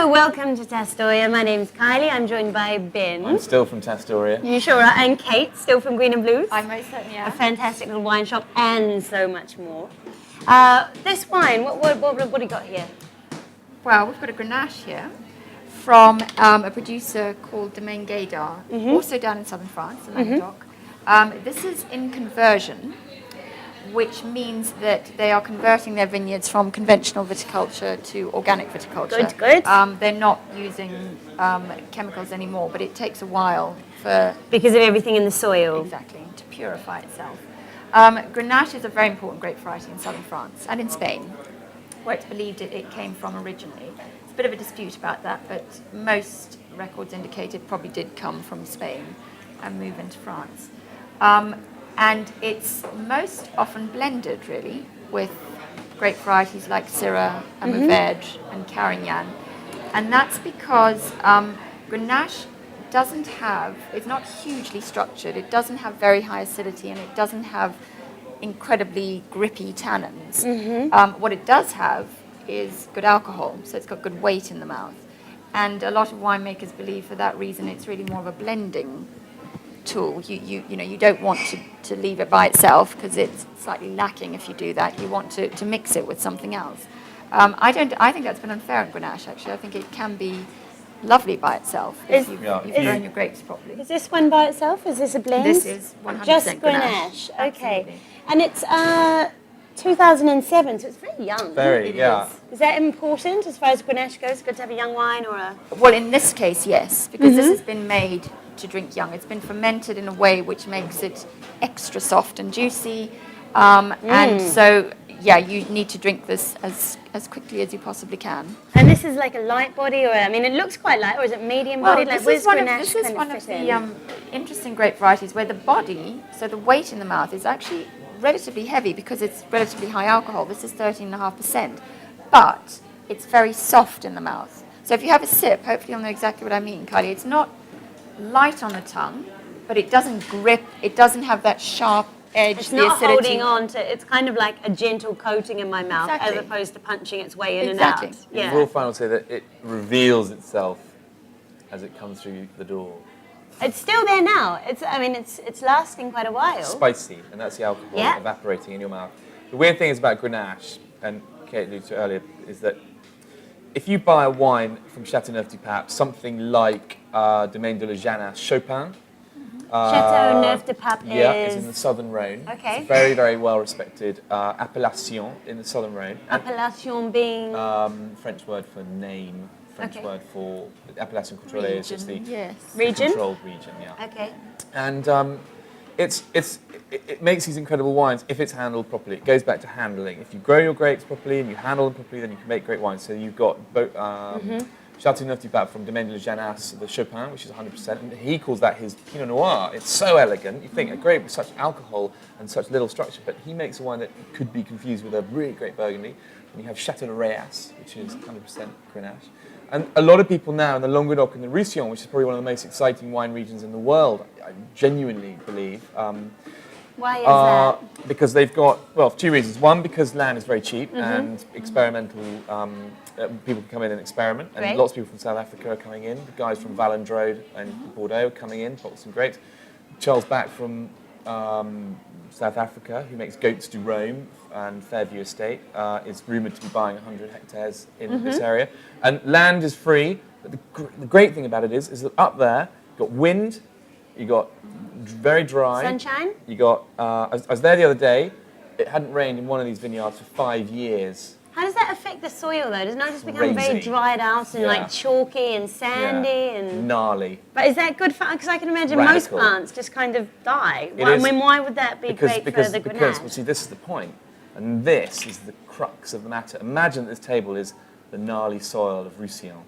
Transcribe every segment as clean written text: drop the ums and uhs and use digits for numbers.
Hello, welcome to Tastoria. My name's Kylie. I'm joined by Ben. I'm still from Tastoria. You sure are. And Kate, still from Green and Blues. I most certainly am. A fantastic little wine shop and so much more. This wine, what do you got here? Well, we've got a Grenache here from a producer called Domaine Gayda, also down in southern France, in Languedoc. This is in conversion, which means that they are converting their vineyards from conventional viticulture to organic viticulture. Good. They're not using chemicals anymore, but it takes a while for... Because of everything in the soil. Exactly, to purify itself. Grenache is a very important grape variety in southern France and in Spain, where it's believed it came from originally. It's a bit of a dispute about that, but most records indicate it probably did come from Spain and move into France. And it's most often blended, really, with grape varieties like Syrah and Mourvedre and Carignan. And that's because Grenache doesn't have, it's not hugely structured, it doesn't have very high acidity, and it doesn't have incredibly grippy tannins. What it does have is good alcohol, so it's got good weight in the mouth. And a lot of winemakers believe for that reason it's really more of a blending tool. You don't want to leave it by itself because it's slightly lacking if you do that. You want to mix it with something else. I think that's been unfair in Grenache, actually. I think it can be lovely by itself if you've grown your grapes properly. Is this one by itself? Is this a blend? This is 100% Just Grenache. Grenache. Okay. Absolutely. And it's 2007, so it's very young. Very, yeah. Is that important as far as Grenache goes? Good to have a young wine or a... Well, in this case, yes, because this has been made to drink young. It's been fermented in a way which makes it extra soft and juicy. And so, yeah, you need to drink this as quickly as you possibly can. And this is like a light body, or I mean, it looks quite light, or is it medium body? Like, this is one of fit the in? interesting grape varieties where the body, so the weight in the mouth, is actually relatively heavy because it's relatively high alcohol. This is 13.5%, but it's very soft in the mouth. So if you have a sip, hopefully you'll know exactly what I mean, Kylie. It's not light on the tongue, but it doesn't grip. It doesn't have that sharp edge. It's the not acidity. holding on to. It's kind of like a gentle coating in my mouth, Exactly. as opposed to punching its way in Exactly. and out. You Yeah. will find say that it reveals itself as it comes through the door. It's still there now. It's lasting quite a while. Spicy, and that's the alcohol Yeah. evaporating in your mouth. The weird thing is about Grenache, and Kate alluded to it earlier, is that if you buy a wine from Châteauneuf-du-Pape, something like Domaine Gayda Chopin, Châteauneuf-du-Pape it's in the southern Rhone. Okay. It's a very, very well respected appellation in the southern Rhone. Appellation being French word for name, French Okay. word for appellation contrôlée is just the region. controlled region, yeah. Okay. And it makes these incredible wines if it's handled properly. It goes back to handling. If you grow your grapes properly and you handle them properly, then you can make great wines. So you've got Châteauneuf-du-Pape from Domaine Gayda, the Chopin, which is 100%, and he calls that his Pinot Noir. It's so elegant. You think a grape with such alcohol and such little structure, but he makes a wine that could be confused with a really great Burgundy. And you have Château Reyes, which is 100% Grenache. And a lot of people now in the Languedoc and the Roussillon, which is probably one of the most exciting wine regions in the world, I genuinely believe. Why is that? Because they've got, well, for two reasons. One, because land is very cheap and experimental, people can come in and experiment. And Great. lots of people from South Africa are coming in. The guys from Valandrode and Bordeaux are coming in, bought some grapes. Charles Back from South Africa, who makes Goats du Rhôme and Fairview Estate, is rumoured to be buying 100 hectares in this area. And land is free. But the great thing about it is that up there, you've got wind, you've got very dry. Sunshine? You got, I was there the other day, it hadn't rained in one of these vineyards for 5 years. How does that affect the soil though? Does it not just become very Crazy. dried out and like chalky and sandy and... Gnarly. But is that good for... Because I can imagine most Radical. plants just kind of die. It I is. mean, why would that be great for the Because, Grenache? well, see, this is the point. And this is the crux of the matter. Imagine that this table is the gnarly soil of Roussillon.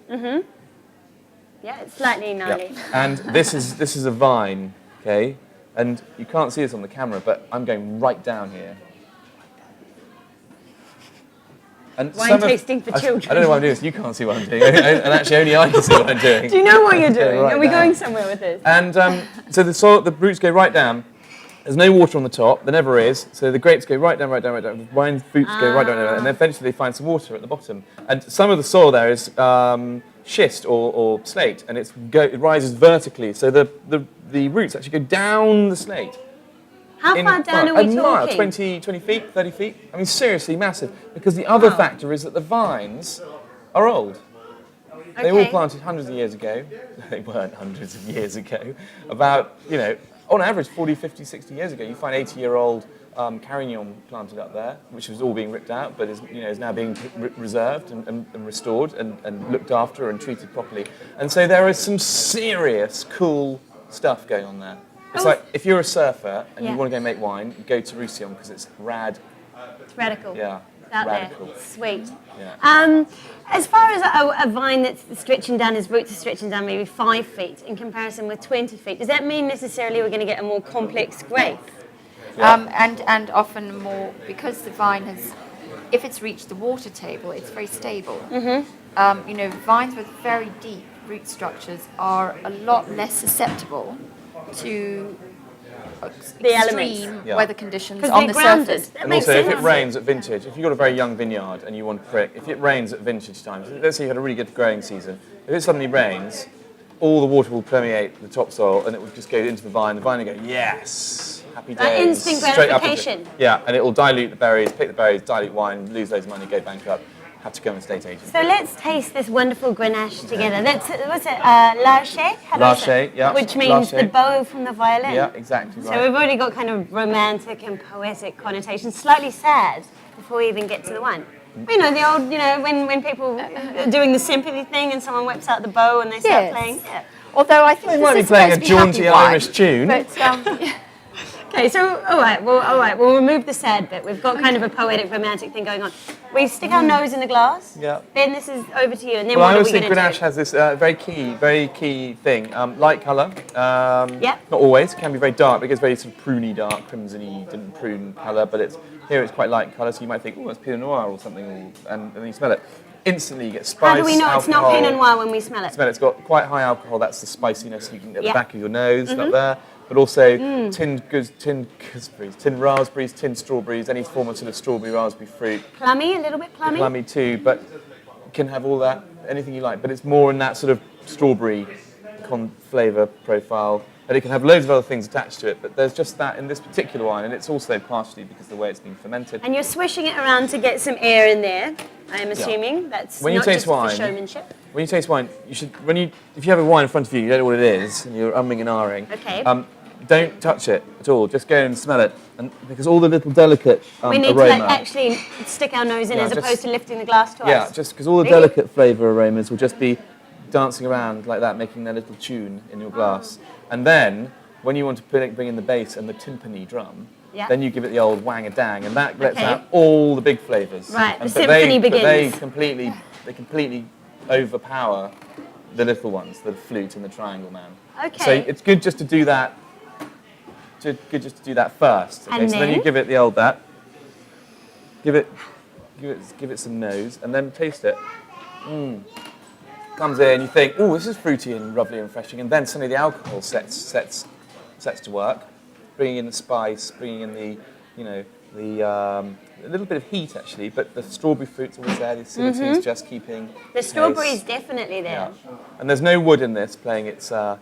Yeah, it's slightly gnarly. Yeah. And this is a vine, okay? And you can't see this on the camera, but I'm going right down here. And Wine tasting for children. I don't know why I'm doing this. You can't see what I'm doing. And actually, only I can see what I'm doing. Do you know what you're doing? right Are we down. going somewhere with this? And so the roots go right down. There's no water on the top. There never is. So the grapes go right down, right down, right down. The wine fruits go right down, and then eventually they find some water at the bottom. And some of the soil there is schist or slate, and it rises vertically. So the roots actually go down the slate. How far down are we a mile, talking? 20 feet, 30 feet. I mean, seriously massive. Because the other factor is that the vines are old. They were all planted hundreds of years ago. They weren't hundreds of years ago. About, on average, 40, 50, 60 years ago, you find 80-year-old Carignan planted up there, which was all being ripped out, but is now being reserved and restored and looked after and treated properly. And so there is some serious cool stuff going on there. It's like if you're a surfer and you want to go make wine, go to Roussillon because it's rad. It's radical. Yeah. Out radical. there. Sweet. Yeah. As far as a vine that's stretching down, his roots are stretching down maybe 5 feet in comparison with 20 feet, does that mean necessarily we're going to get a more complex grape? And often more, because the vine has, if it's reached the water table, it's very stable. Vines with very deep root structures are a lot less susceptible to The extreme weather conditions Because on they're the grounded. surface. And also, if it rains at vintage, if you've got a very young vineyard and you want prick, if it rains at vintage times, let's say you had a really good growing season, if it suddenly rains, all the water will permeate the topsoil and it will just go into the vine will go, yes, happy days. That instant straight up gratification. Yeah, and it will dilute the berries, pick the berries, dilute wine, lose loads of money, go bankrupt, have to go and estate agent. So let's taste this wonderful Grenache together. What's it? L'Archet? L'Archet, yeah. Which means L'Archet. the bow from the violin. Yeah, exactly right. So we've already got kind of romantic and poetic connotations, slightly sad before we even get to the wine. The old, when people are doing the symphony thing and someone whips out the bow and they start playing. Yeah. Although I think They this might be is playing a supposed to be jaunty happy wine, Irish tune. But, Okay, so all right, we'll remove the sad bit. We've got kind of a poetic, romantic thing going on. We stick our nose in the glass. Yeah. Then this is over to you, and then Well, what I are always we think going to Grenache do? has this very key thing. Light colour. Yeah. Not always. It can be very dark. It gets very sort of pruny dark, crimsony, didn't prune colour. But here it's quite light colour, so you might think, oh, it's Pinot Noir or something, and then you smell it. Instantly you get spice. How do we know it's not alcohol. Pinot Noir when we smell it? It's got quite high alcohol. That's the spiciness you can get at the back of your nose, up there. But also tinned raspberries, tinned strawberries, any form of sort of strawberry raspberry fruit. Plummy, a little bit plummy. Plummy too, but you can have all that, anything you like. But it's more in that sort of strawberry flavour profile. And it can have loads of other things attached to it, but there's just that in this particular wine, and it's also partially because of the way it's been fermented. And you're swishing it around to get some air in there. I'm assuming that's When you not taste just for wine, showmanship. When you taste wine, you should if you have a wine in front of you, you don't know what it is, and you're umming and ahhing. Okay. Don't touch it at all. Just go and smell it, and because all the little delicate We need aroma. to actually stick our nose in Yeah, as just- opposed to lifting the glass to us. Yeah, just because all the Really? delicate flavour aromas will just be dancing around like that, making their little tune in your glass. And then, when you want to bring in the bass and the timpani drum, then you give it the old wang-a-dang, and that lets out all the big flavours. Right, the But symphony begins. They completely overpower the little ones, the flute and the triangle man. Okay. So it's good just to do that. Good just to do that first. Okay? And so then you then? give it the old that. Give it some nose, and then taste it. Comes in, you think, oh, this is fruity and lovely and refreshing, and then suddenly the alcohol sets to work, bringing in the spice, bringing in a little bit of heat actually, but the strawberry fruit's always there. The acidity is just keeping The strawberry is taste. definitely there. Yeah. And there's no wood in this playing its role.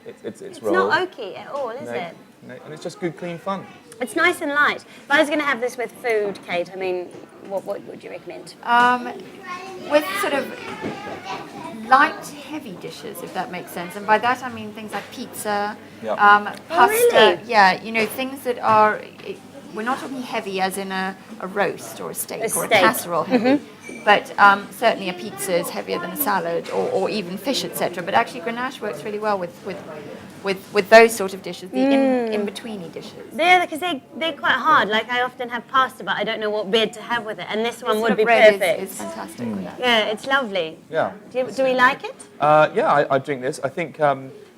It's not oaky at all, is it? No, and it's just good, clean fun. It's nice and light. If I was going to have this with food, Kate, I mean, what would you recommend? With sort of light, heavy dishes, if that makes sense. And by that I mean things like pizza, pasta. really? Things that are, we're not talking heavy as in a roast or a steak or a casserole heavy, but certainly a pizza is heavier than a salad or even fish, etc. But actually Grenache works really well with those sort of dishes, the in-betweeny dishes. Yeah, because they're quite hard. Like I often have pasta, but I don't know what bread to have with it. And this one This would sort be of bread perfect. is fantastic with that. Yeah, it's lovely. Yeah. Do we like it? I drink this. I think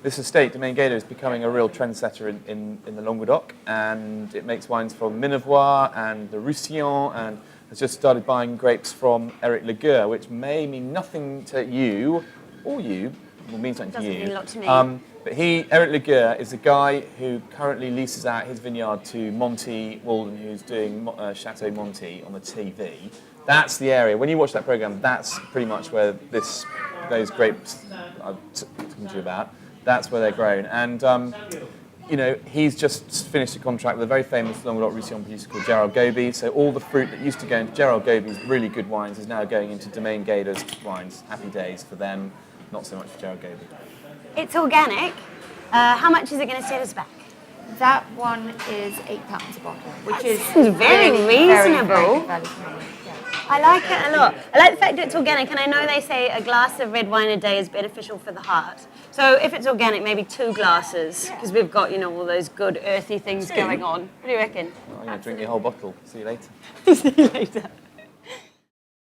this estate, Domaine Gayda, is becoming a real trendsetter in the Languedoc, and it makes wines from Minervois and the Roussillon, and has just started buying grapes from Eric Laguerre, which may mean nothing to you, or you, will mean something Doesn't to you. mean a lot to me. But Eric Laguerre is a guy who currently leases out his vineyard to Monty Walden, who's doing Chateau Monty on the TV. That's the area. When you watch that programme, that's pretty much where this those grapes I'm talking to you about, that's where they're grown. And you know, he's just finished a contract with a very famous Languedoc Roussillon producer called Gerald Goby. So all the fruit that used to go into Gerald Goby's really good wines is now going into Domaine Gayda's wines. Happy days for them, not so much for Gerald Goby. It's organic. How much is it going to set us back? That one is £8 a bottle, which is very reasonable. Very good value for money. Yeah. I like it a lot. I like the fact that it's organic, and I know they say a glass of red wine a day is beneficial for the heart. So if it's organic, maybe 2 glasses, because we've got, you know, all those good earthy things going on. What do you reckon? I'm going to drink the whole bottle. See you later. See you later.